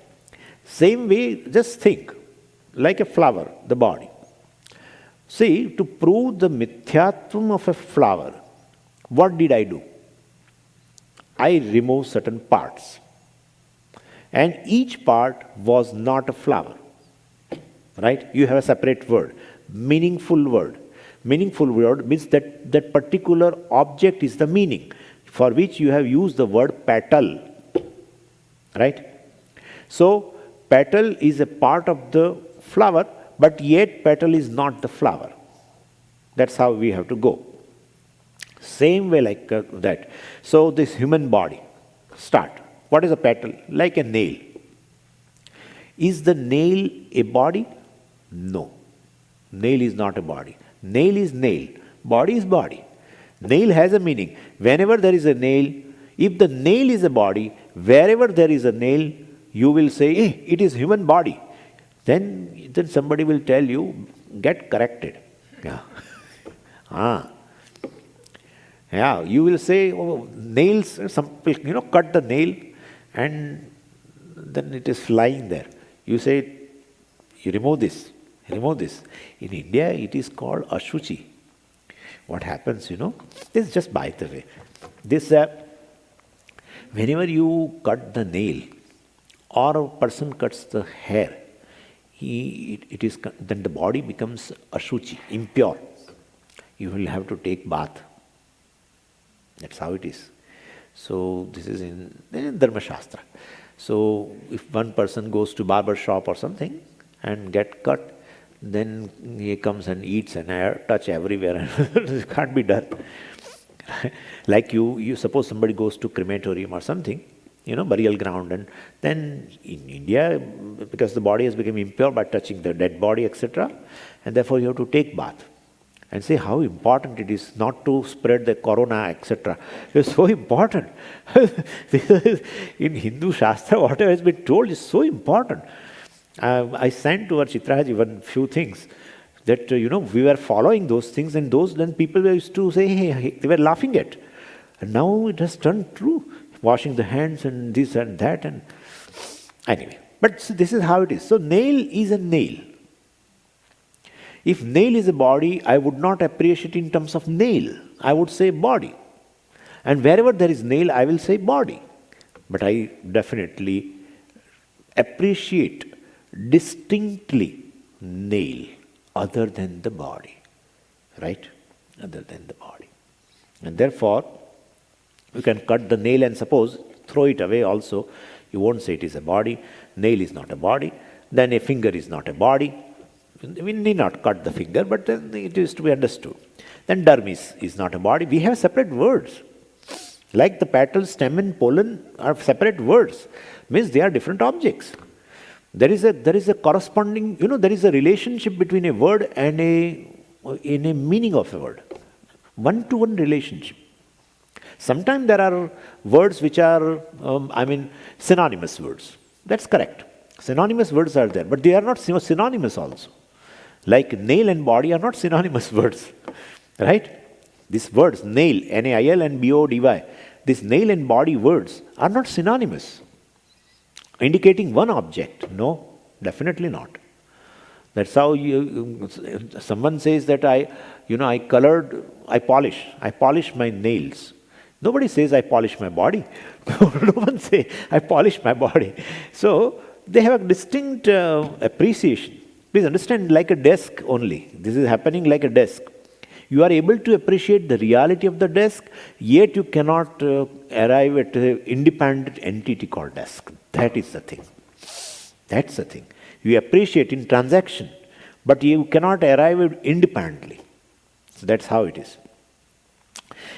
Same way, just think, like a flower, the body. See, to prove the Mithyatvam of a flower, what did I do? I removed certain parts. And each part was not a flower. Right? You have a separate word. Meaningful word. Meaningful word means that that particular object is the meaning, for which you have used the word petal. Right? So, petal is a part of the flower, but yet petal is not the flower. That's how we have to go. Same way like that. So, this human body. Start. What is a petal? Like a nail. Is the nail a body? No. Nail is not a body. Nail is nail. Body is body. Nail has a meaning. Whenever there is a nail, if the nail is a body, wherever there is a nail, you will say, hey, it is human body. Then somebody will tell you, get corrected. Yeah. Yeah, you will say, oh, nails, some people, cut the nail and then it is flying there. You say, you remove this. In India, it is called ashuchi. What happens, this is just by the way. This, whenever you cut the nail or a person cuts the hair, then the body becomes ashuchi, impure. You will have to take bath. That's how it is. So this is in Dharma Shastra. So if one person goes to barber shop or something and get cut, then he comes and eats and touch everywhere. It can't be done. Like you suppose somebody goes to crematorium or something, burial ground, and then in India, because the body has become impure by touching the dead body, etc., and therefore you have to take bath. And say how important it is not to spread the corona, etc. It's so important. In Hindu Shastra, whatever has been told is so important. I sent to our Chitraji one few things that, we were following those things, and then people used to say, hey, they were laughing at. And now it has turned true. Washing the hands and this and that. And anyway, but this is how it is. So nail is a nail. If nail is a body, I would not appreciate in terms of nail. I would say body. And wherever there is nail, I will say body. But I definitely appreciate distinctly nail other than the body. Right? Other than the body. And therefore, you can cut the nail and suppose, throw it away also. You won't say it is a body. Nail is not a body. Then a finger is not a body. We need not cut the finger, but then it is to be understood. Then dermis is not a body. We have separate words. Like the petal, stem and pollen are separate words. Means they are different objects. There is a corresponding, there is a relationship between a word and in a meaning of a word. One-to-one relationship. Sometimes there are words which are, synonymous words. That's correct. Synonymous words are there, but they are not synonymous also. Like nail and body are not synonymous words, right? These words, nail, N-A-I-L and B-O-D-Y, these nail and body words are not synonymous, indicating one object. No, definitely not. That's how someone says that I polish my nails. Nobody says I polish my body. No one says I polish my body. So they have a distinct appreciation. Please understand, like a desk only. This is happening like a desk. You are able to appreciate the reality of the desk, yet you cannot arrive at an independent entity called desk. That is the thing. That's the thing. You appreciate in transaction, but you cannot arrive independently. So that's how it is.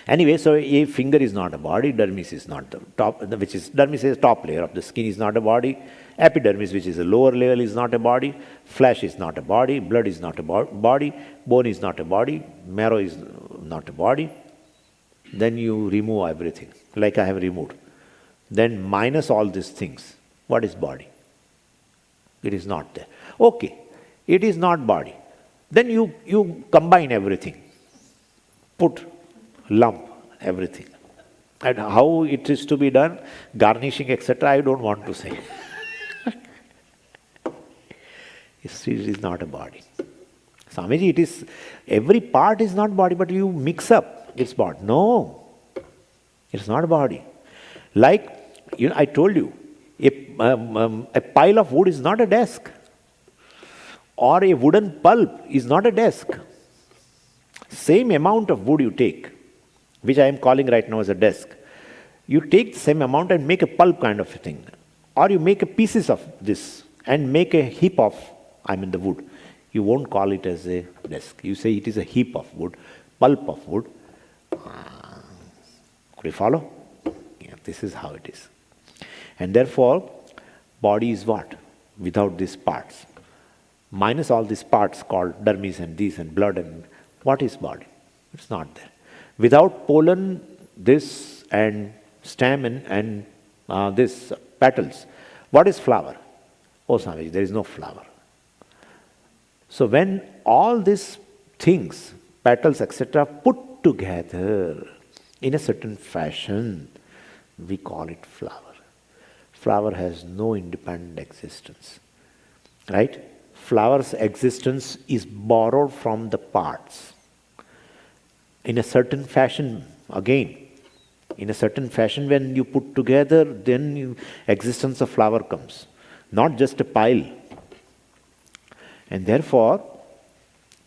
Anyway, so a finger is not a body, dermis is not the top, dermis is top layer of the skin is not a body, epidermis, which is a lower layer, is not a body, flesh is not a body, blood is not a body, bone is not a body, marrow is not a body. Then you remove everything, like I have removed. Then minus all these things. What is body? It is not there. Okay, it is not body. Then you combine everything. Put lump, everything. And how it is to be done, garnishing, etc., I don't want to say. It is not a body. Swamiji, it is, every part is not body, but you mix up its body. No, it's not a body. Like, I told you, a pile of wood is not a desk. Or a wooden pulp is not a desk. Same amount of wood you take, which I am calling right now as a desk. You take the same amount and make a pulp kind of a thing. Or you make a pieces of this and make a heap of, the wood. You won't call it as a desk. You say it is a heap of wood, pulp of wood. Could you follow? Yeah, This is how it is. And therefore, body is what? Without these parts. Minus all these parts called dermis and these and blood and what is body? It's not there. Without pollen, this and stamen and this petals, what is flower? Oh Swamiji, there is no flower. So when all these things, petals, etc., put together in a certain fashion, we call it flower. Flower has no independent existence. Right? Flower's existence is borrowed from the parts. In a certain fashion, again, in a certain fashion when you put together, then existence of flower comes. Not just a pile. And therefore,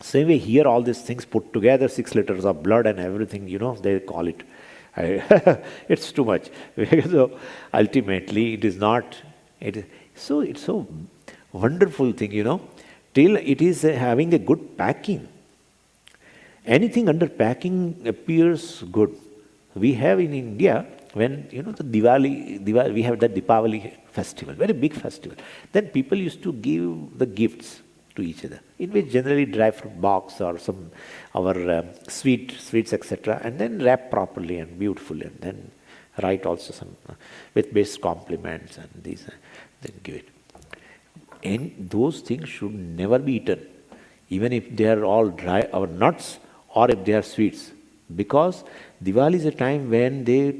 same way here all these things put together, 6 liters of blood and everything, they call it. It's too much. So ultimately it is not. It's so wonderful thing, till it is having a good packing. Anything under packing appears good. We have in India, when, the Diwali, we have that Deepavali festival, very big festival. Then people used to give the gifts to each other, in which generally dry fruit box or some our sweets, etc., and then wrap properly and beautifully, and then write also some with best compliments and these, then give it. And those things should never be eaten, even if they are all dry or nuts or if they are sweets, because Diwali is a time when they,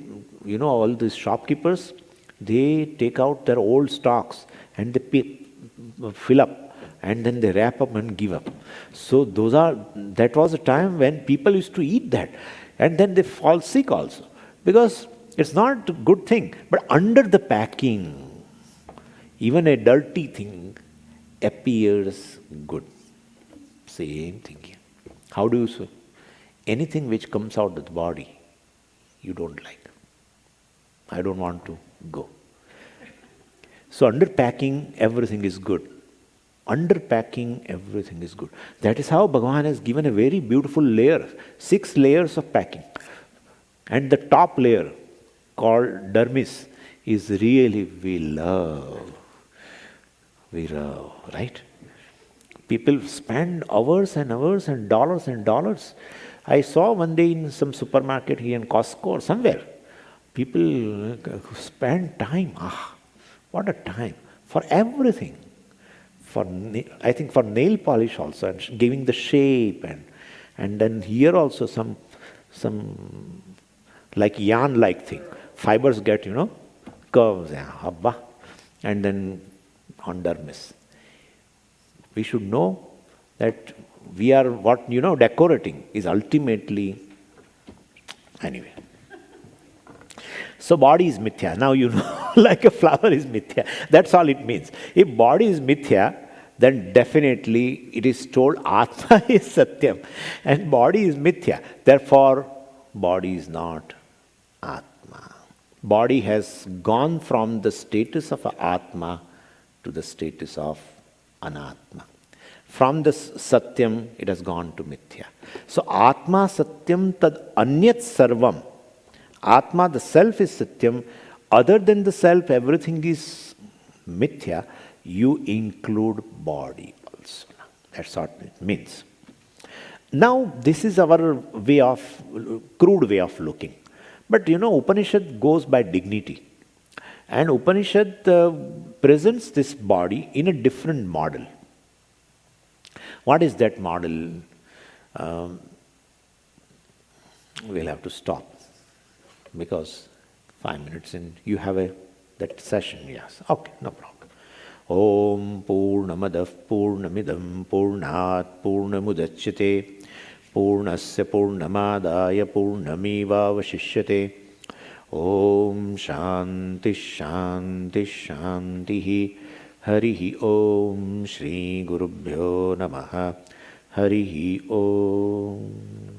all these shopkeepers, they take out their old stocks and they fill up. And then they wrap up and give up. So that was a time when people used to eat that. And then they fall sick also. Because it's not a good thing. But under the packing, even a dirty thing appears good. Same thing here. How do you say? Anything which comes out of the body, you don't like. I don't want to go. So under packing, everything is good. Under packing, everything is good. That is how Bhagavan has given a very beautiful layer, 6 layers of packing. And the top layer, called dermis, is really we love. We love, right? People spend hours and hours and dollars. I saw one day in some supermarket here in Costco or somewhere, people spend time. What a time for everything. I think for nail polish also, and giving the shape, and then here also some like yarn-like thing. Fibers get, curves, and then on dermis. We should know that we are what, decorating is ultimately, anyway. So body is mithya. Now like a flower is mithya. That's all it means. If body is mithya, then definitely it is told Atma is Satyam. And body is mithya. Therefore, body is not Atma. Body has gone from the status of Atma to the status of Anatma. From the Satyam, it has gone to mithya. So Atma Satyam tad anyat sarvam. Atma, the self, is Satyam. Other than the self, everything is mithya. You include body also. That's what it means. Now, this is our crude way of looking. But Upanishad goes by dignity. And Upanishad presents this body in a different model. What is that model? We'll have to stop. Because 5 minutes in, you have that session, yes. Okay, no problem. Om Purnamadav Purnamidam Purnat Purnamudachyate Purnasya Purnamadaya Purnameva Vashishyate. Om Shanti Shanti Shanti Harihi Om Shri Gurubhyo Namaha Harihi Om.